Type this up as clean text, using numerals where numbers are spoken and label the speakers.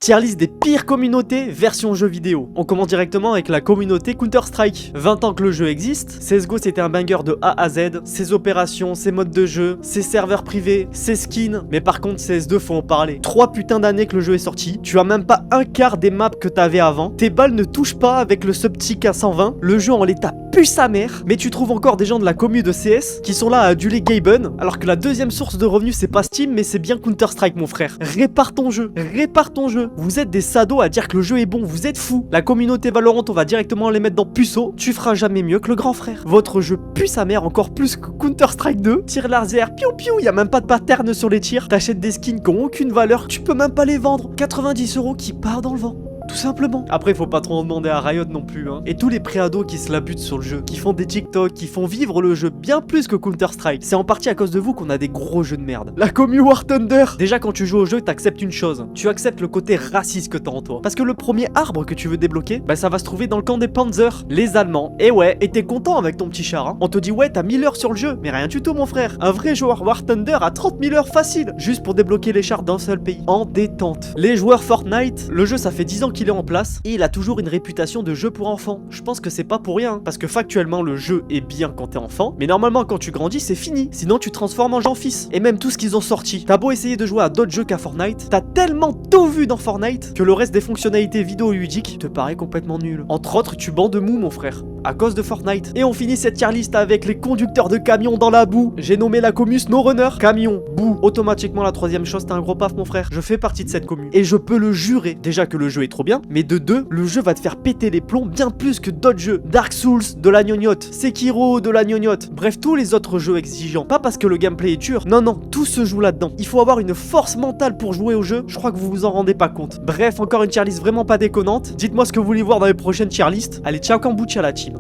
Speaker 1: Tier list des pires communautés version jeu vidéo. On commence directement avec la communauté Counter-Strike. 20 ans que le jeu existe, CSGO c'était un banger de A à Z, ses opérations, ses modes de jeu, ses serveurs privés, ses skins, mais par contre CS2 faut en parler. 3 putains d'années que le jeu est sorti, tu as même pas un quart des maps que t'avais avant, tes balles ne touchent pas avec le subtic à 120, le jeu en l'état pue sa mère, mais tu trouves encore des gens de la commu de CS qui sont là à aduler Gaben, alors que la deuxième source de revenus c'est pas Steam mais c'est bien Counter-Strike mon frère. Répare ton jeu, vous êtes des sados à dire que le jeu est bon, vous êtes fous. La communauté Valorant on va directement les mettre dans puceau, tu feras jamais mieux que le grand frère. Votre jeu pue sa mère encore plus que Counter-Strike 2, tir laser, piou piou, y a même pas de pattern sur les tirs, t'achètes des skins qui ont aucune valeur, tu peux même pas les vendre, 90 € qui part dans le vent. Tout simplement. Après, faut pas trop en demander à Riot non plus, hein. Et tous les pré-ados qui se la butent sur le jeu, qui font des TikTok, qui font vivre le jeu bien plus que Counter-Strike. C'est en partie à cause de vous qu'on a des gros jeux de merde. La commu War Thunder. Déjà, quand tu joues au jeu, t'acceptes une chose. Tu acceptes le côté raciste que t'as en toi. Parce que le premier arbre que tu veux débloquer, bah ça va se trouver dans le camp des Panzers, les Allemands. Et ouais, et t'es content avec ton petit char, hein. On te dit, ouais, t'as 1000 heures sur le jeu. Mais rien du tout, mon frère. Un vrai joueur War Thunder a 30 000 heures facile. Juste pour débloquer les chars d'un seul pays. En détente. Les joueurs Fortnite, le jeu, ça fait 10 ans qu'il est en place. Et il a toujours une réputation de jeu pour enfants. Je pense que c'est pas pour rien, parce que factuellement le jeu est bien quand t'es enfant, mais normalement quand tu grandis c'est fini, sinon tu te transformes en Jean-Fils. Et même tout ce qu'ils ont sorti, t'as beau essayer de jouer à d'autres jeux qu'à Fortnite, t'as tellement tout vu dans Fortnite que le reste des fonctionnalités vidéoludiques te paraît complètement nul. Entre autres, tu bandes de mou mon frère, à cause de Fortnite. Et on finit cette tier list avec les conducteurs de camions dans la boue. J'ai nommé la commu SnowRunner. Camion, boue, automatiquement la troisième chose, t'as un gros paf mon frère. Je fais partie de cette commu. Et je peux le jurer, déjà que le jeu est trop bien, mais de deux, le jeu va te faire péter les plombs bien plus que d'autres jeux. Dark Souls, de la gnognotte. Sekiro, de la gnognotte. Bref, tous les autres jeux exigeants. Pas parce que le gameplay est dur. Non, non, tout se joue là-dedans. Il faut avoir une force mentale pour jouer au jeu. Je crois que vous vous en rendez pas compte. Bref, encore une tier list vraiment pas déconnante. Dites-moi ce que vous voulez voir dans les prochaines tier lists. Allez, ciao Kambucha la team.